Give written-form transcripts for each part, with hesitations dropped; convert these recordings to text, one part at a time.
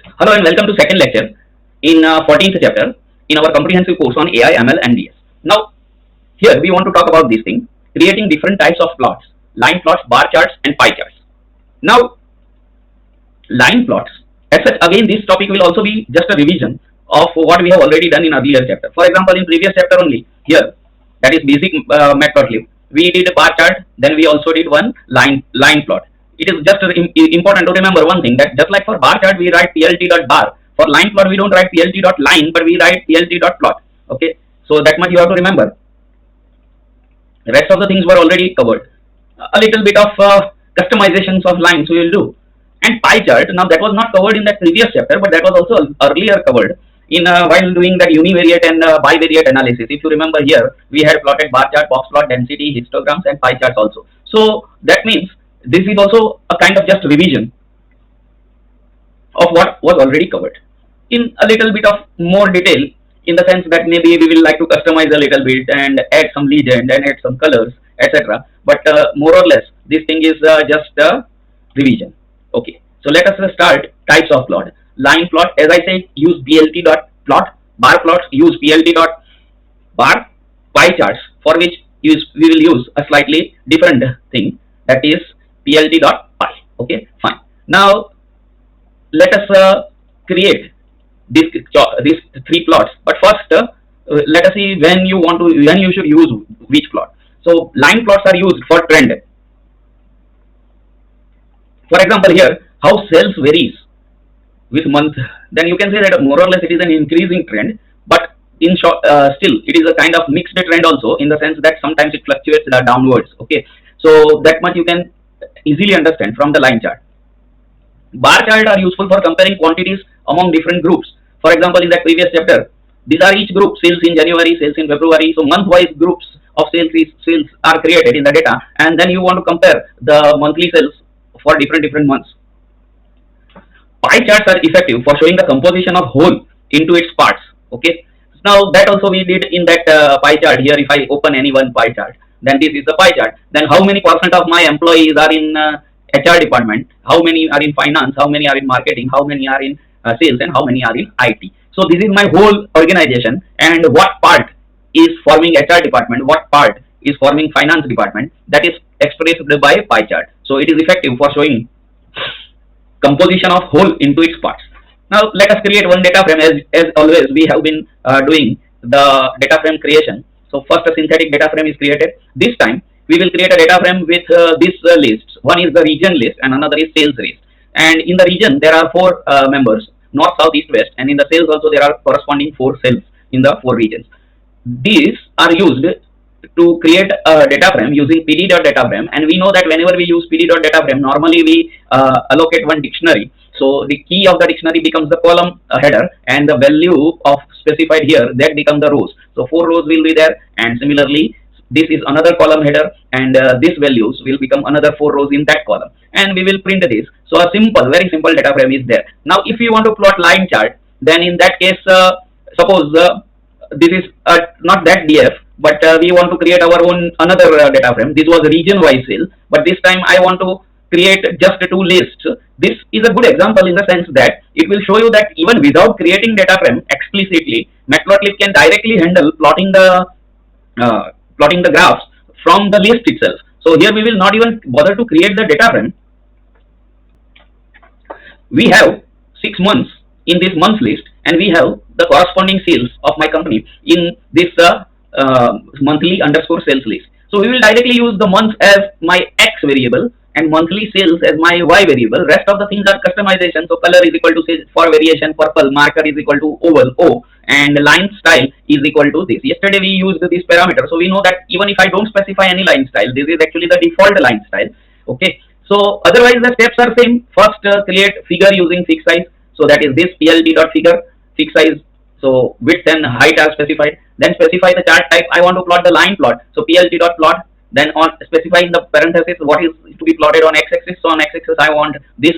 Hello and welcome to second lecture in 14th chapter in our comprehensive course on AI, ML and DS. Now, here we want to talk about this thing, creating different types of plots, line plots, bar charts and pie charts. Now, line plots, as such, again this topic will also be just a revision of what we have already done in earlier chapter. For example, in previous chapter only, here, that is basic Matplotlib, we did a bar chart, then we also did one line plot. It is just important to remember one thing, that just like for bar chart we write plt.bar, for line plot we don't write plt.line but we write plt.plot. Okay, so that much you have to remember. The rest of the things were already covered. A little bit of customizations of lines we will do. And pie chart, now that was not covered in that previous chapter, but that was also earlier covered in while doing that univariate and bivariate analysis. If you remember, here we had plotted bar chart, box plot, density, histograms and pie charts also. So that means this is also a kind of just revision of what was already covered in a little bit of more detail, in the sense that maybe we will like to customize a little bit and add some legend and add some colors, etc. But more or less this thing is just a revision. Okay, so let us start types of plot. Line plot, as I said, use plt.plot. Bar plots use plt.bar. Pie charts, for which we will use a slightly different thing, that is plt.pie. Okay, fine. Now let us create these three plots. But first, let us see when you should use which plot. So line plots are used for trend. For example, here how sales varies with month, then you can say that more or less it is an increasing trend, but in short, still it is a kind of mixed trend also, in the sense that sometimes it fluctuates downwards. Okay, so that much you can easily understand from the line chart. Bar chart are useful for comparing quantities among different groups. For example, in that previous chapter, these are each group, sales in January, sales in February. So month-wise groups of sales are created in the data, and then you want to compare the monthly sales for different months. Pie charts are effective for showing the composition of whole into its parts. Okay, now that also we did in that pie chart. Here, if I open any one pie chart, then this is the pie chart. Then how many % of my employees are in HR department, how many are in finance, how many are in marketing, how many are in sales, and how many are in IT. So this is my whole organization, and what part is forming HR department, what part is forming finance department, that is expressed by a pie chart. So it is effective for showing composition of whole into its parts. Now let us create one data frame. As always we have been doing the data frame creation. So first a synthetic data frame is created. This time we will create a data frame with these lists. One is the region list and another is sales list. And in the region there are four members, north, south, east, west, and in the sales also there are corresponding four cells in the four regions. These are used to create a data frame using pd.dataFrame, and we know that whenever we use pd.dataFrame, normally we allocate one dictionary. So the key of the dictionary becomes the column header, and the value of specified here, that becomes the rows. So 4 rows will be there, and similarly this is another column header, and these values will become another 4 rows in that column, and we will print this. So a very simple data frame is there. Now if you want to plot line chart, then in that case suppose this is not that DF, but we want to create our own another data frame. This was region wise sale, but this time I want to create just 2 lists. This is a good example in the sense that it will show you that even without creating data frame explicitly, Matplotlib can directly handle plotting the graphs from the list itself. So here we will not even bother to create the data frame. We have 6 months in this month list, and we have the corresponding sales of my company in this monthly underscore sales list. So we will directly use the month as my X variable and monthly sales as my Y variable. Rest of the things are customization. So color is equal to, say, for variation, purple, marker is equal to oval O, and line style is equal to this. Yesterday we used this parameter, so we know that even if I don't specify any line style, this is actually the default line style. Okay, so otherwise the steps are same. First create figure using fixed size. So that is this plt.figure, fixed size. So width and height are specified. Then specify the chart type. I want to plot the line plot. So plt.plot. Then on specify in the parenthesis what is to be plotted on x-axis. So on x-axis I want this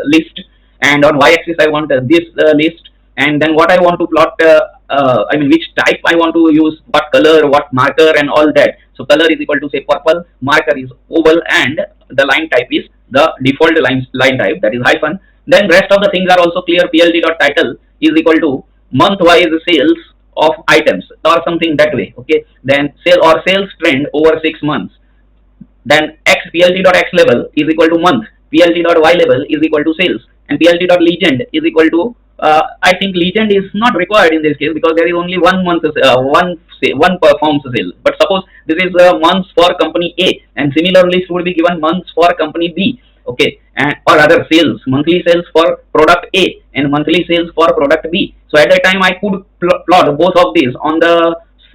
list, and on y-axis I want this list. And then what I want to plot, which type I want to use, what color, what marker, and all that. So color is equal to, say, purple, marker is oval, and the line type is the default line type, that is hyphen. Then rest of the things are also clear. PLT dot title is equal to month wise sales of items or something that way. Okay. Then sales trend over 6 months. Then PLT dot X level is equal to month. PLT dot Y level is equal to sales, and PLT dot legend is equal to I think legend is not required in this case because there is only 1 month, one performs sale. But suppose this is months for company A, and similarly it would be given months for company B. Okay, and or other sales, monthly sales for product A and monthly sales for product B. So at that time I could plot both of these on the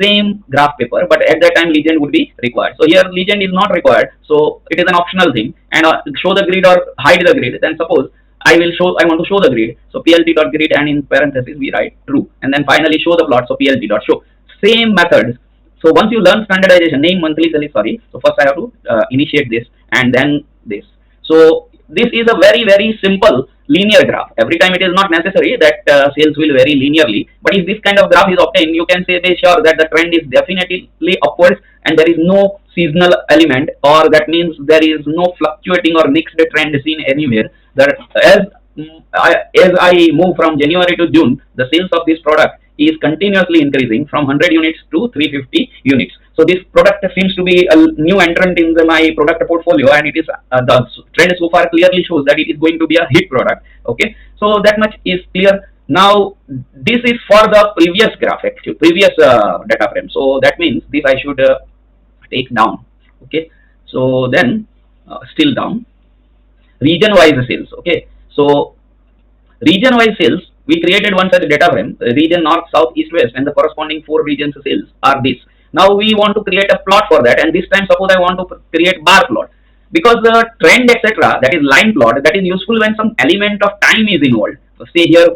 same graph paper, but at that time legend would be required. So here legend is not required, so it is an optional thing. And show the grid or hide the grid. Then suppose I want to show the grid. So PLT dot grid, and in parentheses we write true, and then finally show the plot. So PLT dot show. Same methods. So once you learn standardization, name monthly sales. Sorry. So first I have to initiate this and then this. So this is a very simple linear graph. Every time it is not necessary that sales will vary linearly, but if this kind of graph is obtained, you can say be sure that the trend is definitely upwards and there is no seasonal element, or that means there is no fluctuating or mixed trend seen anywhere. That as I move from January to June, the sales of this product is continuously increasing from 100 units to 350 units. So this product seems to be a new entrant in my product portfolio, and it is the trend so far clearly shows that it is going to be a hit product. Okay, so that much is clear. Now this is for the previous graph, actually previous data frame. So that means this I should take down. Okay, so then still down, region wise sales. Okay, so region wise sales, we created one such data frame, region north, south, east, west, and the corresponding 4 regions sales are this. Now we want to create a plot for that, and this time suppose I want to create bar plot, because the trend etc., that is line plot, that is useful when some element of time is involved. So say here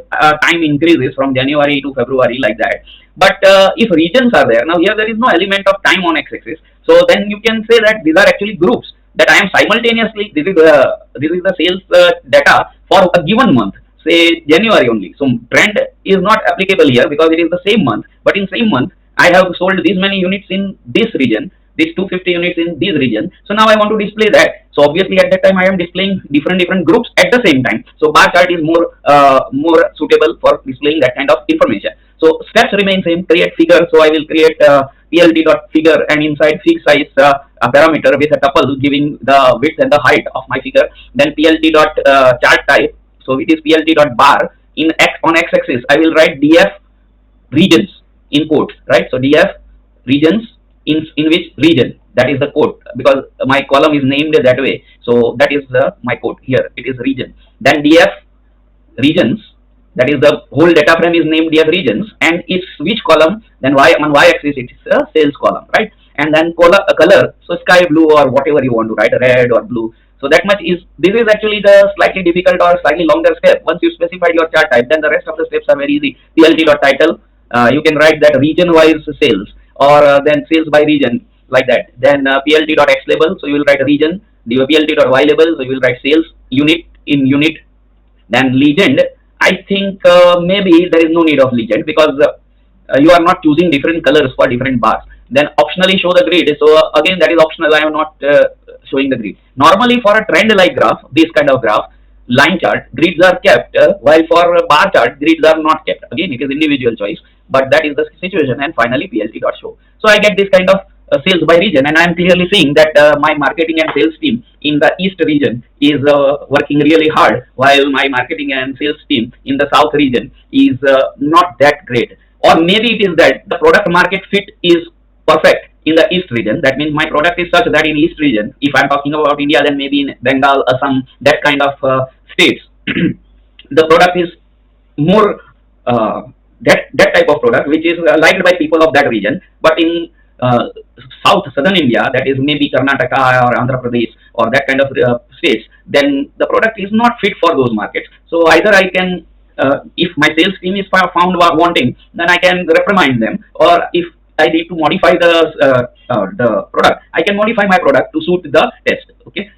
time increases from January to February like that. But if regions are there, now here there is no element of time on x-axis. So then you can say that these are actually groups that I am simultaneously, this is the sales data for a given month, say January only. So trend is not applicable here because it is the same month, but in same month I have sold these many units in this region, these 250 units in this region. So now I want to display that. So obviously at that time I am displaying different groups at the same time. So bar chart is more suitable for displaying that kind of information. So steps remain same. Create figure. So I will create PLT dot figure, and inside fig size a parameter with a tuple giving the width and the height of my figure. Then PLT dot chart type. So it is PLT dot bar. In on x-axis I will write DF regions in quotes, right? So DF regions in which region, that is the quote, because my column is named that way. So that is my quote here, it is region. Then DF regions, that is the whole data frame is named DF regions, and it's which column, then on y-axis it is a sales column, right? And then color, so sky blue or whatever you want to write, red or blue. So that much is, this is actually the slightly difficult or slightly longer step. Once you specify your chart type, then the rest of the steps are very easy. PLT dot title, you can write that region wise sales, or then sales by region, like that. Then PLT dot X label, so you will write a region. PLT dot Y label, so you will write sales unit in unit. Then legend, I think maybe there is no need of legend because you are not choosing different colors for different bars. Then optionally show the grid. So again that is optional, I am not showing the grid. Normally for a trend like graph, this kind of graph, line chart, grids are kept, while for bar chart, grids are not kept. Again, it is individual choice, but that is the situation. And finally PLT dot show. So I get this kind of sales by region, and I am clearly seeing that my marketing and sales team in the east region is working really hard, while my marketing and sales team in the south region is not that great. Or maybe it is that the product market fit is perfect in the east region. That means my product is such that in east region, if I'm talking about India, then maybe in Bengal, Assam, that kind of states, the product is more that type of product which is liked by people of that region. But in southern India, that is maybe Karnataka or Andhra Pradesh or that kind of states, then the product is not fit for those markets. So either I can, if my sales team is found wanting, then I can reprimand them, or if I need to modify the product, I can modify my product to suit the test. Okay,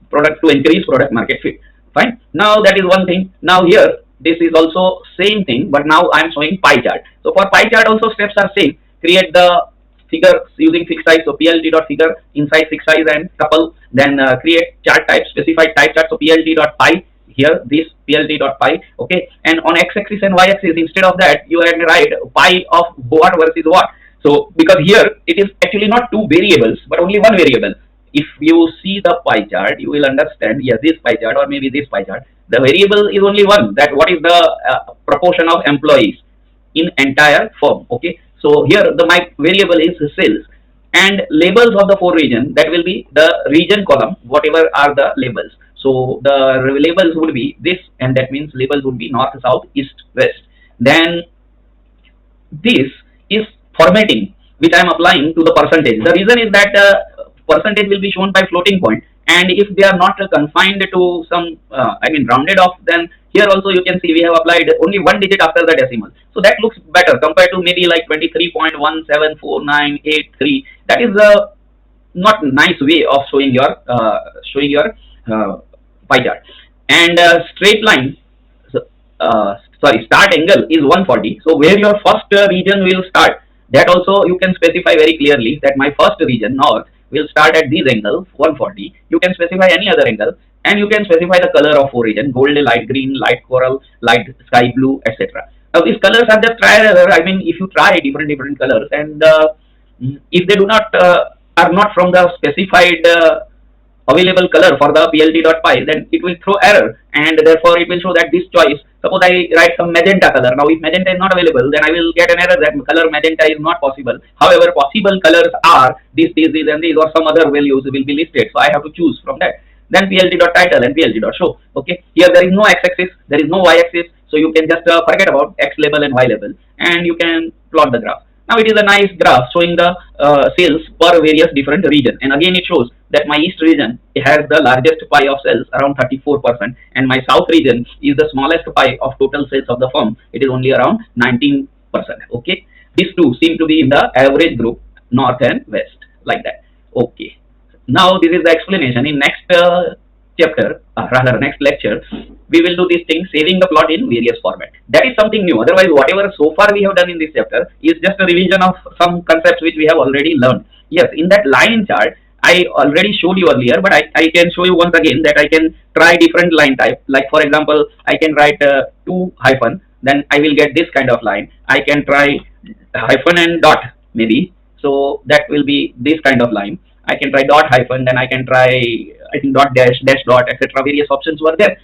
product to increase product market fit. Fine. Now that is one thing. Now here this is also same thing, but now I am showing pie chart. So for pie chart also steps are same. Create the figure using fixed size. So PLT dot figure inside fixed size and tuple. Then create chart type, specified type chart. So PLT dot pie here this plt.py, okay, and on x-axis and y-axis, instead of that, you can write pi of what versus what. So because here it is actually not two variables, but only one variable. If you see the pie chart, you will understand, yes, this pie chart or maybe this pie chart, the variable is only one, that what is the proportion of employees in entire firm, okay. So here the my variable is sales, and labels of the four region, that will be the region column, whatever are the labels. So the labels would be this, and that means labels would be north, south, east, west. Then this is formatting which I am applying to the percentage. The reason is that percentage will be shown by floating point, and if they are not confined to some I mean rounded off, then here also you can see we have applied only one digit after the decimal. So that looks better compared to maybe like 23.17498.3. That is a not nice way of showing your pie chart. And straight line, sorry, start angle is 140. So where your first region will start, that also you can specify very clearly, that my first region north will start at this angle 140. You can specify any other angle, and you can specify the color of four region: gold, light green, light coral, light sky blue, etc. Now these colors are just trial error. I mean, if you try different colors, and if they do not are not from the specified available color for the plt.py, then it will throw error, and therefore it will show that this choice, suppose I write some magenta color. Now if magenta is not available, then I will get an error that color magenta is not possible. However, possible colors are this, and these, or some other values will be listed, so I have to choose from that. Then plt.title and plt.show, okay. Here there is no x-axis, there is no y-axis, so you can just forget about x label and y label, and you can plot the graph. Now it is a nice graph showing the sales per various different region, and again it shows that my east region has the largest pie of sales, around 34%, and my south region is the smallest pie of total sales of the firm. It is only around 19%. Okay, these two seem to be in the average group, north and west, like that. Okay, now this is the explanation. In next chapter, rather next lecture, we will do this thing, saving the plot in various format. That is something new. Otherwise, whatever so far we have done in this chapter is just a revision of some concepts which we have already learned. Yes, in that line chart, I already showed you earlier, but I can show you once again that I can try different line type. Like for example, I can write 2 hyphen, then I will get this kind of line. I can try hyphen and dot maybe, so that will be this kind of line. I can try dot hyphen, then I can try, I think, dot dash, dash dot, etc. Various options were there.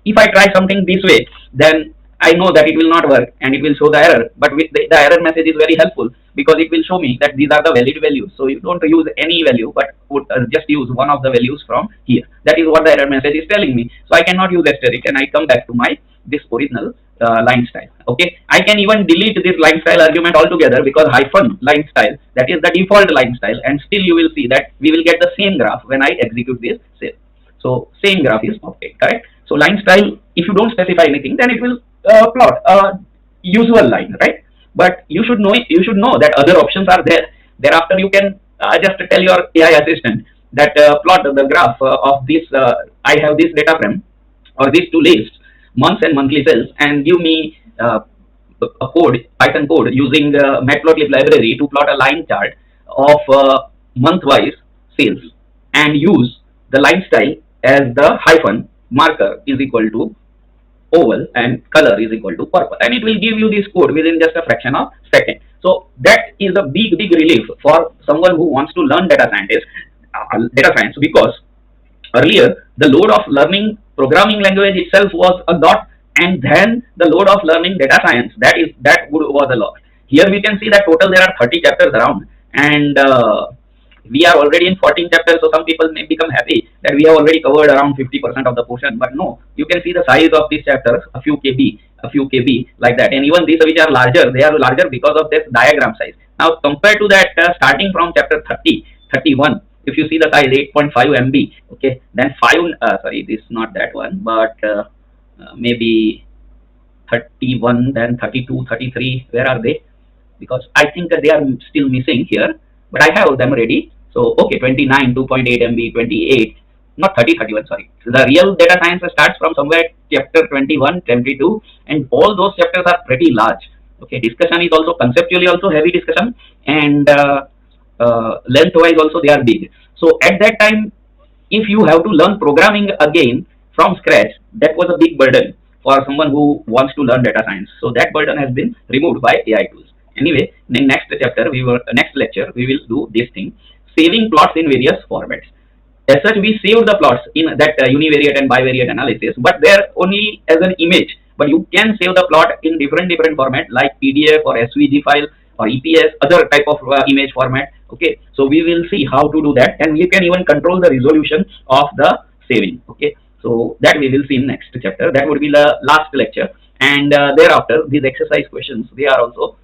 If I try something this way, then I know that it will not work and it will show the error. But with the error message is very helpful, because it will show me that these are the valid values. So you don't use any value, but would just use one of the values from here. That is what the error message is telling me. So I cannot use asterisk, and I come back to my this original line style. Okay, I can even delete this line style argument altogether, because hyphen line style, that is the default line style, and still you will see that we will get the same graph when I execute this save. So same graph is obtained, correct? So line style, if you don't specify anything, then it will plot a usual line, right? But you should know that other options are there. Thereafter, you can just tell your AI assistant that plot the graph of this. I have this data frame or these two lists, months and monthly sales, and give me a code, Python code using Matplotlib library to plot a line chart of month-wise sales, and use the line style as the hyphen, marker is equal to oval, and color is equal to purple, and it will give you this code within just a fraction of second. So that is a big relief for someone who wants to learn data science, because earlier the load of learning programming language itself was a lot, and then the load of learning data science, was a lot. Here we can see that total there are 30 chapters around, and we are already in 14 chapters, so some people may become happy that we have already covered around 50% of the portion. But no, you can see the size of these chapters, a few KB like that. And even these which are larger, they are larger because of this diagram size. Now compared to that, starting from chapter 30, 31, if you see the size 8.5 MB, okay, then sorry, this is not that one, but maybe 31, then 32, 33, where are they? Because I think that they are still missing here, but I have them ready. So okay, 29, 2.8 MB, 28, not 30, 31, sorry. So the real data science starts from somewhere chapter 21, 22, and all those chapters are pretty large. Okay, discussion is also conceptually also heavy discussion, and lengthwise also they are big. So at that time, if you have to learn programming again, from scratch, that was a big burden for someone who wants to learn data science. So that burden has been removed by AI tools. Anyway, in next chapter, next lecture, we will do this thing, saving plots in various formats. As such, we saved the plots in that univariate and bivariate analysis, but they're only as an image. But you can save the plot in different format like PDF or SVG file or EPS, other type of image format. Okay, so we will see how to do that, and you can even control the resolution of the saving. Okay, so that we will see in next chapter. That would be the last lecture, and thereafter these exercise questions, they are also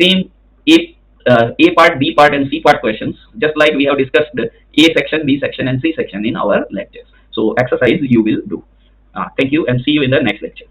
same A part, B part, and C part questions, just like we have discussed A section, B section, and C section in our lectures. So exercise you will do. Thank you, and see you in the next lecture.